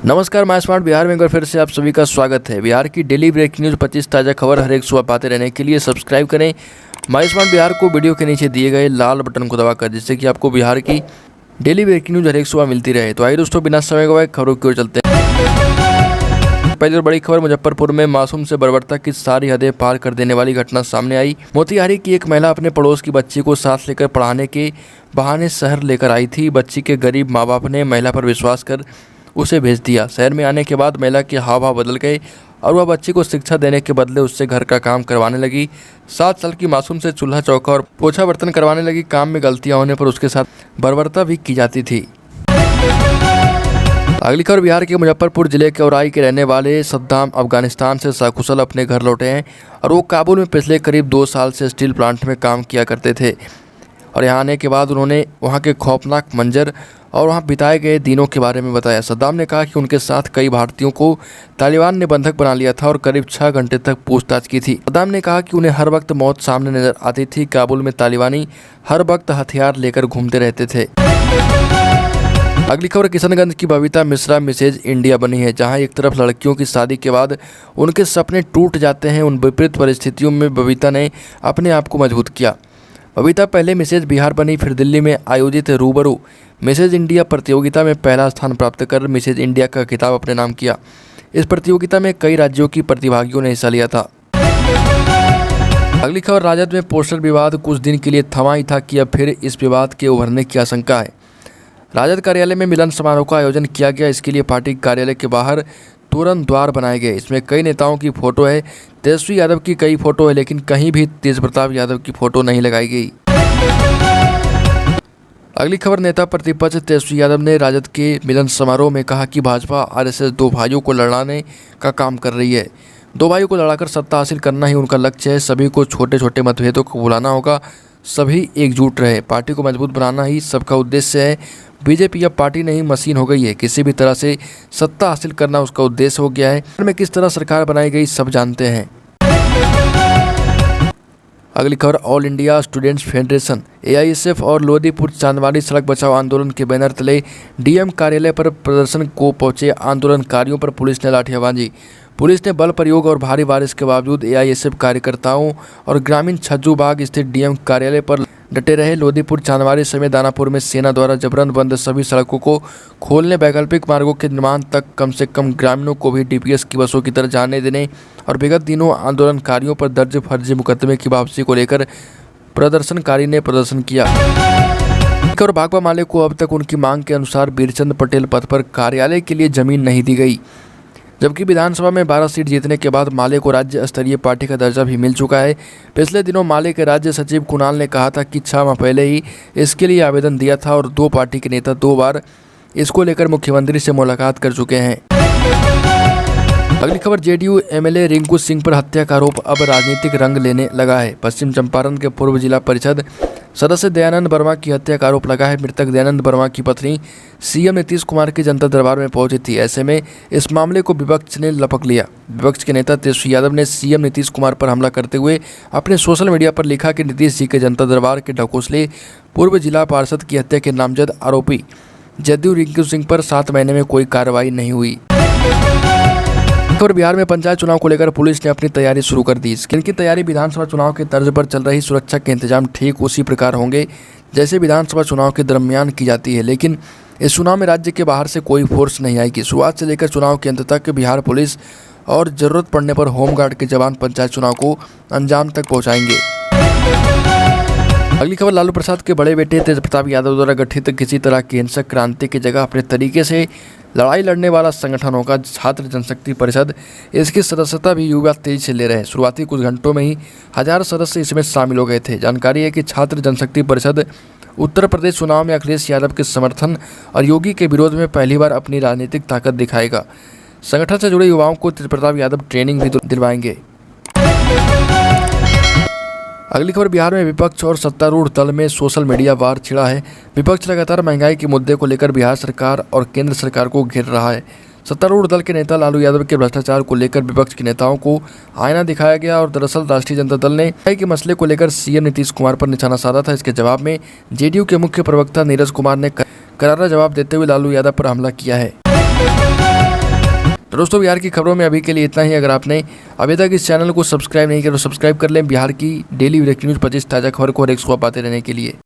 नमस्कार, my smart Bihar में एक बार फिर से आप सभी का स्वागत है। बिहार की डेली ब्रेकिंग न्यूज़ 25 ताज़ा खबर हर एक सुबह पाते रहने के लिए सब्सक्राइब करें माय स्मार्ट बिहार को वीडियो के नीचे दिए गए लाल बटन को दबाकर, जिससे कि आपको बिहार की डेली ब्रेकिंग न्यूज़ हर एक सुबह मिलती रहे। तो आइए दोस्तों, बिना समय गवाए खबरों की ओर चलते हैं। पहली और बड़ी खबर, मुजफ्फरपुर में मासूम से बर्बरता की सारी हदें पार कर देने वाली घटना सामने आई। मोतिहारी की एक महिला अपने पड़ोस की बच्ची को साथ लेकर पढ़ाने के बहाने शहर लेकर आई थी। बच्ची के गरीब माँ बाप ने महिला पर विश्वास कर उसे भेज दिया। शहर में आने के बाद महिला के हाव भाव बदल गए और वह बच्ची को शिक्षा देने के बदले उससे घर का काम करवाने लगी। 7 साल की मासूम से चूल्हा चौका और पोछा बर्तन करवाने लगी। काम में गलतियां होने पर उसके साथ बर्बरता भी की जाती थी। अगली खबर, बिहार के मुजफ्फरपुर जिले के औराई के रहने वाले सद्दाम अफगानिस्तान से सकुशल अपने घर लौटे हैं और वो काबुल में पिछले करीब 2 साल से स्टील प्लांट में काम किया करते थे। और यहाँ आने के बाद उन्होंने वहाँ के खौफनाक मंजर और वहाँ बिताए गए दिनों के बारे में बताया। सद्दाम ने कहा कि उनके साथ कई भारतीयों को तालिबान ने बंधक बना लिया था और करीब 6 घंटे तक पूछताछ की थी। सद्दाम ने कहा कि उन्हें हर वक्त मौत सामने नजर आती थी। काबुल में तालिबानी हर वक्त हथियार लेकर घूमते रहते थे। अगली खबर, किशनगंज की बबीता मिश्रा मिसेज इंडिया बनी है। जहां एक तरफ लड़कियों की शादी के बाद उनके सपने टूट जाते हैं, उन विपरीत परिस्थितियों में बबीता ने अपने आप को मजबूत किया। बबीता पहले मिसेज बिहार बनी, फिर दिल्ली में आयोजित रूबरू मिसेज इंडिया प्रतियोगिता में पहला स्थान प्राप्त कर मिसेज इंडिया का खिताब अपने नाम किया। इस प्रतियोगिता में कई राज्यों की प्रतिभागियों ने हिस्सा लिया था। अगली खबर, राजद में पोस्टर विवाद कुछ दिन के लिए थमा ही था कि अब फिर इस विवाद के उभरने की आशंका है। राजद कार्यालय में मिलन समारोह का आयोजन किया गया। इसके लिए पार्टी कार्यालय के बाहर तुरंत द्वार बनाए गए। इसमें कई नेताओं की फोटो है। तेजस्वी यादव की कई फोटो है, लेकिन कहीं भी तेज प्रताप यादव की फोटो नहीं लगाई गई। अगली खबर, नेता प्रतिपक्ष तेजस्वी यादव ने राजद के मिलन समारोह में कहा कि भाजपा आरएसएस दो भाइयों को लड़ाने का काम कर रही है। दो भाइयों को लड़ाकर सत्ता हासिल करना ही उनका लक्ष्य है। सभी को छोटे छोटे मतभेदों को भुलाना होगा, सभी एकजुट रहे। पार्टी को मजबूत बनाना ही सबका उद्देश्य है। बीजेपी अब पार्टी नहीं मशीन हो गई है। किसी भी तरह से सत्ता हासिल करना उसका उद्देश्य हो गया है। में किस तरह सरकार बनाई गई सब जानते हैं। अगली खबर, all India students federation AISF और लोदीपुर चांदवाड़ी सड़क बचाओ आंदोलन के बैनर तले डीएम कार्यालय पर प्रदर्शन को पहुंचे आंदोलनकारियों पर पुलिस ने लाठियाबाजी। पुलिस ने बल प्रयोग और भारी बारिश के बावजूद एआईएसएफ कार्यकर्ताओं और ग्रामीण छज्जू बाग स्थित डीएम कार्यालय पर डटे रहे। लोदीपुर चांदवाड़ी समेत दानापुर में सेना द्वारा जबरन बंद सभी सड़कों को खोलने, वैकल्पिक मार्गों के निर्माण तक कम से कम ग्रामीणों को भी डीपीएस की बसों की तरह जाने देने और विगत दिनों आंदोलनकारियों पर दर्ज फर्जी मुकदमे की वापसी को लेकर प्रदर्शनकारी ने प्रदर्शन किया। और भाकपा माले को अब तक उनकी मांग के अनुसार बीरचंद पटेल पद पर कार्यालय के लिए जमीन नहीं दी गई, जबकि विधानसभा में 12 सीट जीतने के बाद माले को राज्य स्तरीय पार्टी का दर्जा भी मिल चुका है। पिछले दिनों माले के राज्य सचिव कुणाल ने कहा था कि 6 माह पहले ही इसके लिए आवेदन दिया था और 2 पार्टी के नेता 2 बार इसको लेकर मुख्यमंत्री से मुलाकात कर चुके हैं। अगली खबर, जेडीयू एमएलए रिंकू सिंह पर हत्या का आरोप अब राजनीतिक रंग लेने लगा है। पश्चिम चंपारण के पूर्व जिला परिषद सदस्य दयानंद वर्मा की हत्या का आरोप लगा है। मृतक दयानंद वर्मा की पत्नी सीएम नीतीश कुमार के जनता दरबार में पहुंची थी। ऐसे में इस मामले को विपक्ष ने लपक लिया। विपक्ष के नेता तेजस्वी यादव ने सीएम नीतीश कुमार पर हमला करते हुए अपने सोशल मीडिया पर लिखा कि नीतीश जी के जनता दरबार के ढकोसले पूर्व जिला पार्षद की हत्या के नामजद आरोपी जदयू रिंकू सिंह पर 7 महीने में कोई कार्रवाई नहीं हुई। और बिहार में पंचायत चुनाव को लेकर पुलिस ने अपनी तैयारी शुरू कर दी। इनकी तैयारी विधानसभा चुनाव के तर्ज पर चल रही सुरक्षा के इंतजाम ठीक उसी प्रकार होंगे जैसे विधानसभा चुनाव के दरमियान की जाती है, लेकिन इस चुनाव में राज्य के बाहर से कोई फोर्स नहीं आएगी। शुरुआत से लेकर चुनाव के अंत तक बिहार पुलिस और जरूरत पड़ने पर होमगार्ड के जवान पंचायत चुनाव को अंजाम तक पहुँचाएंगे। अगली खबर, लालू प्रसाद के बड़े बेटे तेज प्रताप यादव द्वारा गठित किसी तरह की हिंसक क्रांति की जगह अपने तरीके से लड़ाई लड़ने वाला संगठन होगा छात्र जनशक्ति परिषद। इसकी सदस्यता भी युवा तेजी से ले रहे हैं। शुरुआती कुछ घंटों में ही 1000 सदस्य इसमें शामिल हो गए थे। जानकारी है कि छात्र जनशक्ति परिषद उत्तर प्रदेश चुनाव में अखिलेश यादव के समर्थन और योगी के विरोध में पहली बार अपनी राजनीतिक ताकत दिखाएगा। संगठन से जुड़े युवाओं को तेज प्रताप यादव ट्रेनिंग भी दिलवाएंगे। अगली खबर, बिहार में विपक्ष और सत्तारूढ़ दल में सोशल मीडिया वार छिड़ा है। विपक्ष लगातार महंगाई के मुद्दे को लेकर बिहार सरकार और केंद्र सरकार को घेर रहा है। सत्तारूढ़ दल के नेता लालू यादव के भ्रष्टाचार को लेकर विपक्ष के नेताओं को आईना दिखाया गया और दरअसल राष्ट्रीय जनता दल ने महंगाई के मसले को लेकर सीएम नीतीश कुमार पर निशाना साधा था। इसके जवाब में जेडीयू के मुख्य प्रवक्ता नीरज कुमार ने करारा जवाब देते हुए लालू यादव पर हमला किया है। तो दोस्तों बिहार की खबरों में अभी के लिए इतना ही। अगर आपने अभी तक इस चैनल को सब्सक्राइब नहीं किया तो सब्सक्राइब कर लें बिहार की डेली ब्रेकिंग न्यूज़ 25 ताज़ा खबर को हर एक सुबह पाते रहने के लिए।